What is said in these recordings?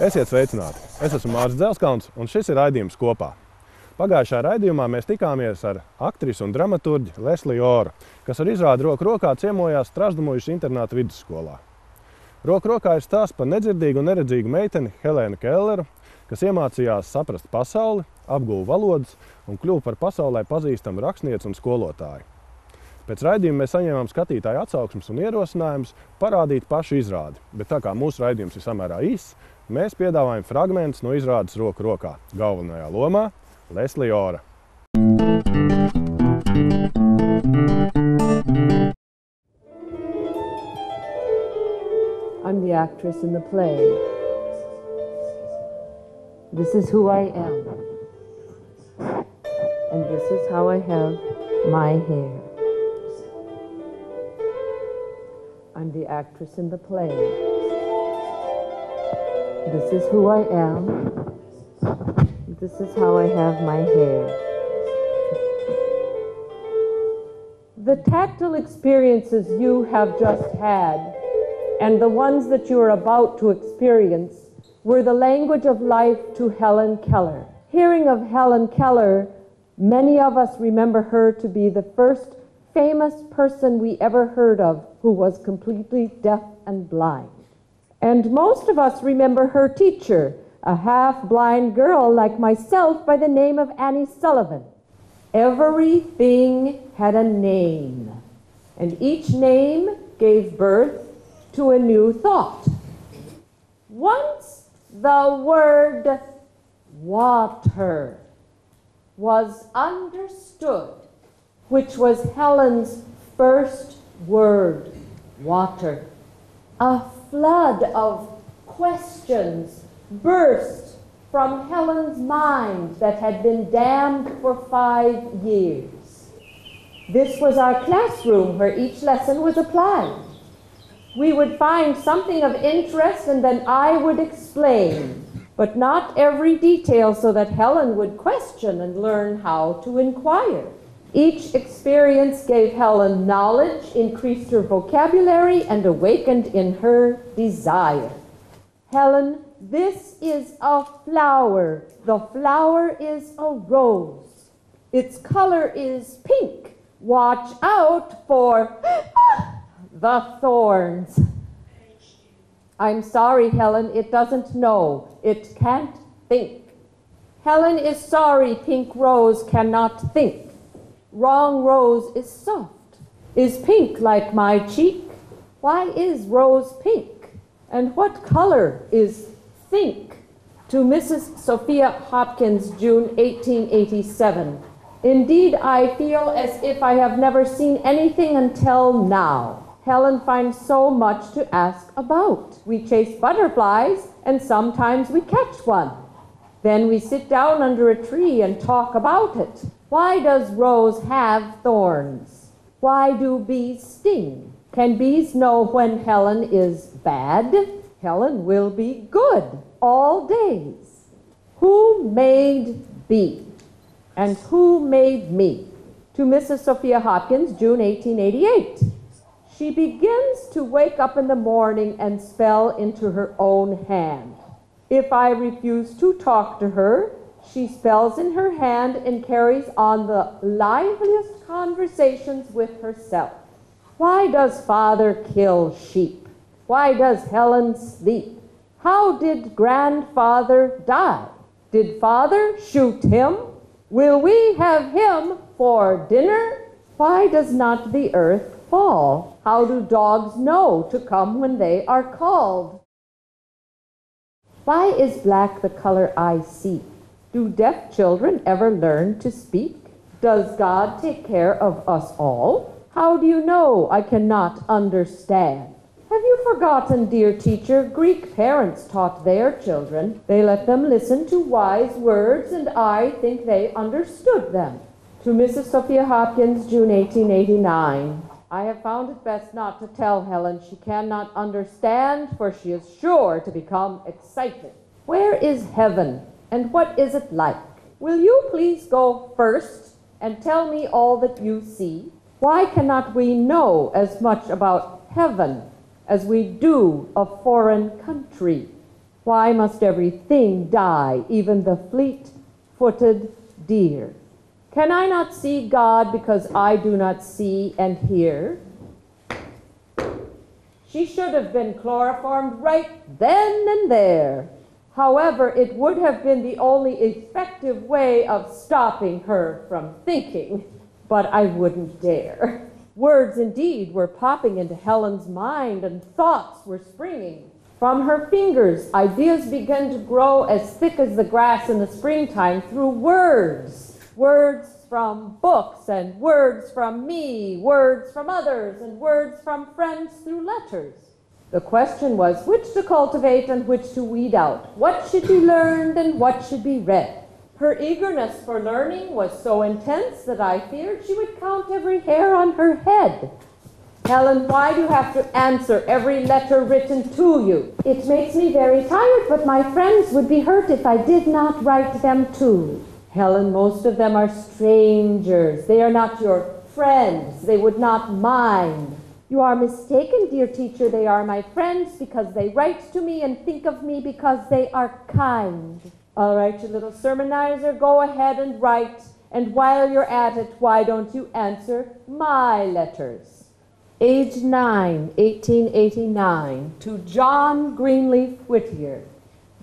Esiet sveicināti! Es esmu Māris Dzelskalns, un šis ir raidījums Kopā. Pagājušā raidījumā mēs tikāmies ar aktrisi un dramaturģi Lesliju Oru, kas ar izrādi Roku rokā ciemojās Strazdumuižas internātvidusskolā. Roku rokā ir stāsts par nedzirdīgu un neredzīgu meiteni Helēnu Kelleru, kas iemācījās saprast pasauli, apguva valodas un kļuva par pasaulē pazīstamu rakstnieci un skolotāju. Pēc raidījuma mēs saņēmām skatītāju atsauksmes un ierosinājumus parādīt pašu izrādi, bet tā kā mūsu raidījums ir samērā īss, mēs piedāvājam fragmentus no izrādes Roku rokā. Galvenajā lomā Lesliju Oru. I'm the actress in the play. This is who I am. And this is how I have my hair. I'm the actress in the play. This is who I am. This is how I have my hair. The tactile experiences you have just had and the ones that you are about to experience were the language of life to Helēnu Kelleri. Hearing of Helēnu Kelleri, many of us remember her to be the first famous person we ever heard of who was completely deaf and blind. And most of us remember her teacher, a half-blind girl like myself by the name of Annie Sullivan. Everything had a name, and each name gave birth to a new thought. Once the word water was understood, which was Helen's first word, water. A flood of questions burst from Helen's mind that had been dammed for 5 years. This was our classroom where each lesson was applied. We would find something of interest and then I would explain, but not every detail so that Helen would question and learn how to inquire. Each experience gave Helen knowledge, increased her vocabulary, and awakened in her desire. Helen, this is a flower. The flower is a rose. Its color is pink. Watch out for the thorns. I'm sorry, Helen, it doesn't know. It can't think. Helen is sorry, pink rose cannot think. Wrong rose is soft. Is pink like my cheek? Why is rose pink? And what color is think? To Mrs. Sophia Hopkins, June 1887. Indeed, I feel as if I have never seen anything until now. Helen finds so much to ask about. We chase butterflies, and sometimes we catch one. Then we sit down under a tree and talk about it. Why does rose have thorns? Why do bees sting? Can bees know when Helen is bad? Helen will be good all days. Who made bee? And who made me? To Mrs. Sophia Hopkins, June 1888. She begins to wake up in the morning and spell into her own hand. If I refuse to talk to her, she spells in her hand and carries on the liveliest conversations with herself. Why does father kill sheep? Why does Helen sleep? How did grandfather die? Did father shoot him? Will we have him for dinner? Why does not the earth fall? How do dogs know to come when they are called? Why is black the color I see? Do deaf children ever learn to speak? Does God take care of us all? How do you know I cannot understand? Have you forgotten, dear teacher, Greek parents taught their children. They let them listen to wise words, and I think they understood them. To Mrs. Sophia Hopkins, June 1889. I have found it best not to tell Helen she cannot understand, for she is sure to become excited. Where is heaven, and what is it like? Will you please go first and tell me all that you see? Why cannot we know as much about heaven as we do a foreign country? Why must everything die, even the fleet-footed deer? Can I not see God because I do not see and hear? She should have been chloroformed right then and there. However, it would have been the only effective way of stopping her from thinking, but I wouldn't dare. Words indeed were popping into Helen's mind, and thoughts were springing. From her fingers, ideas began to grow as thick as the grass in the springtime through words. Words from books, and words from me, words from others, and words from friends through letters. The question was which to cultivate and which to weed out, what should be learned and what should be read. Her eagerness for learning was so intense that I feared she would count every hair on her head. Helen, why do you have to answer every letter written to you? It makes me very tired, but my friends would be hurt if I did not write them too. Helen, most of them are strangers. They are not your friends. They would not mind. You are mistaken, dear teacher. They are my friends because they write to me and think of me because they are kind. All right, you little sermonizer, go ahead and write. And while you're at it, why don't you answer my letters? Age 9, 1889, to John Greenleaf Whittier.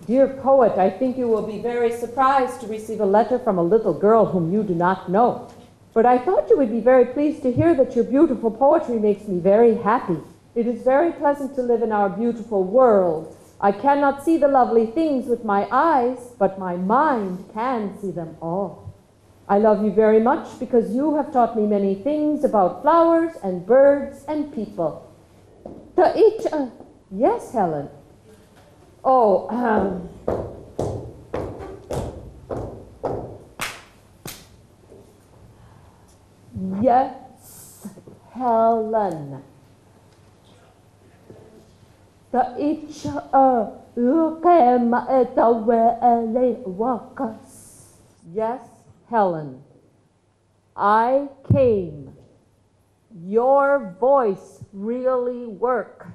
Dear poet, I think you will be very surprised to receive a letter from a little girl whom you do not know. But I thought you would be very pleased to hear that your beautiful poetry makes me very happy. It is very pleasant to live in our beautiful world. I cannot see the lovely things with my eyes, but my mind can see them all. I love you very much because you have taught me many things about flowers and birds and people. Yes, Helen. Yes, Helen. Yes, Helen. I came. Your voice really works.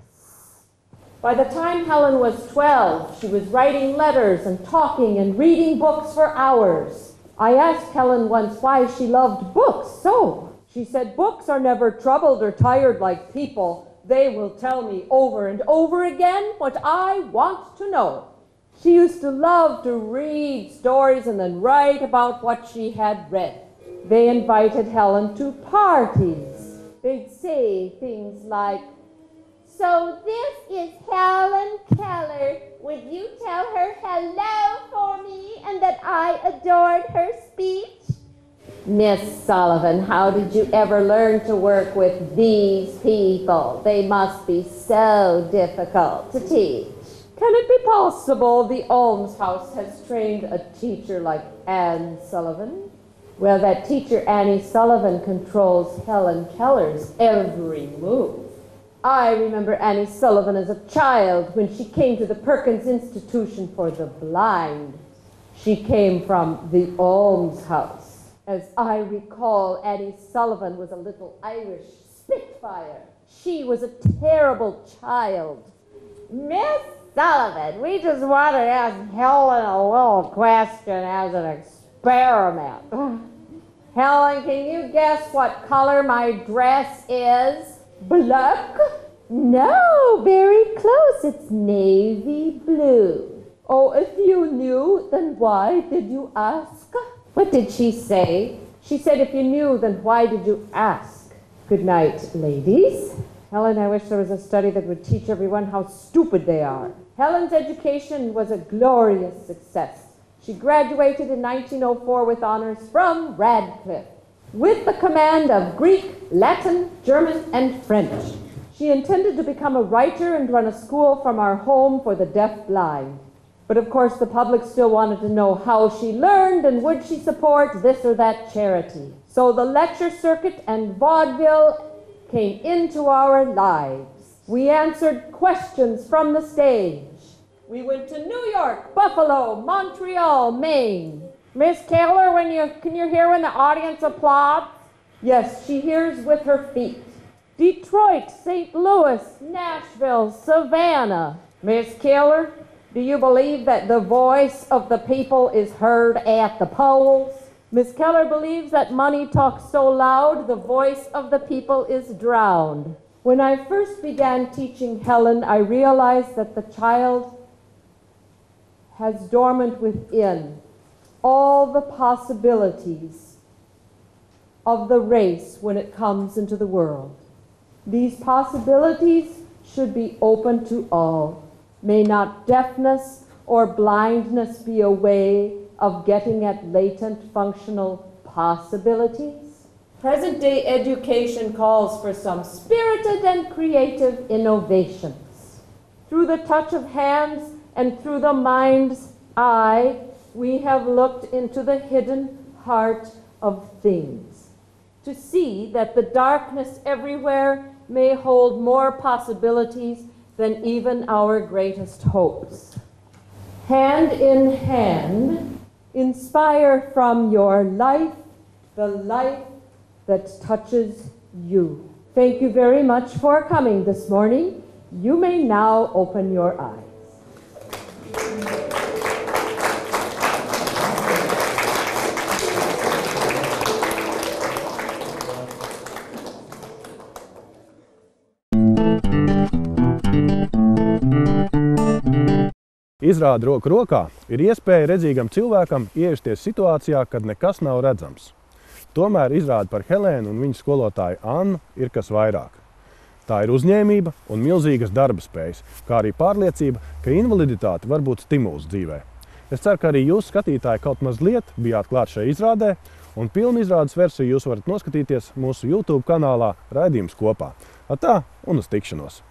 By the time Helen was 12, she was writing letters and talking and reading books for hours. I asked Helen once why she loved books so. She said, books are never troubled or tired like people. They will tell me over and over again what I want to know. She used to love to read stories and then write about what she had read. They invited Helen to parties. They'd say things like, "So this is Helēnu Kelleri. Would you tell her hello for me and that I adored her speech?" "Miss Sullivan, how did you ever learn to work with these people? They must be so difficult to teach." Can it be possible the almshouse has trained a teacher like Anne Sullivan? Well, that teacher Annie Sullivan controls Helēnu Kelleri's every move. I remember Annie Sullivan as a child when she came to the Perkins Institution for the Blind. She came from the almshouse. As I recall, Annie Sullivan was a little Irish spitfire. She was a terrible child. "Miss Sullivan, we just wanted to ask Helen a little question as an experiment. Helen, can you guess what color my dress is?" "Black?" "No, very close. It's navy blue." "Oh, if you knew, then why did you ask?" "What did she say?" "She said if you knew, then why did you ask?" Good night, ladies. Helen, I wish there was a study that would teach everyone how stupid they are. Helen's education was a glorious success. She graduated in 1904 with honors from Radcliffe, with the command of Greek, Latin, German, and French. She intended to become a writer and run a school from our home for the deaf-blind. But of course the public still wanted to know how she learned and would she support this or that charity. So the lecture circuit and vaudeville came into our lives. We answered questions from the stage. We went to New York, Buffalo, Montreal, Maine. Miss Kelleri, can you hear when the audience applauds? Yes, she hears with her feet. Detroit, St. Louis, Nashville, Savannah. Miss Kelleri, Do you believe that the voice of the people is heard at the polls? Miss Keller believes that money talks so loud, the voice of the people is drowned. When I first began teaching Helen, I realized that the child has dormant within all the possibilities of the race when it comes into the world. These possibilities should be open to all. May not deafness or blindness be a way of getting at latent functional possibilities. Present-day education calls for some spirited and creative innovations. Through the touch of hands and through the mind's eye, we have looked into the hidden heart of things, to see that the darkness everywhere may hold more possibilities than even our greatest hopes. Hand in hand, inspire from your life the life that touches you. Thank you very much for coming this morning. You may now open your eyes. Izrādi roku rokā ir iespēja redzīgam cilvēkam iejusties situācijā, kad nekas nav redzams. Tomēr izrādi par Helēnu un viņas skolotāju Annu ir kas vairāk. Tā ir uzņēmība un milzīgas darba spējas, kā arī pārliecība, ka invaliditāte var būt stimuls dzīvē. Es ceru, ka arī jūs, skatītāji, kaut mazliet bijāt klāt šai izrādē, un pilnu izrādes versiju jūs varat noskatīties mūsu YouTube kanālā Raidījums Kopā. Atā un uz tikšanos!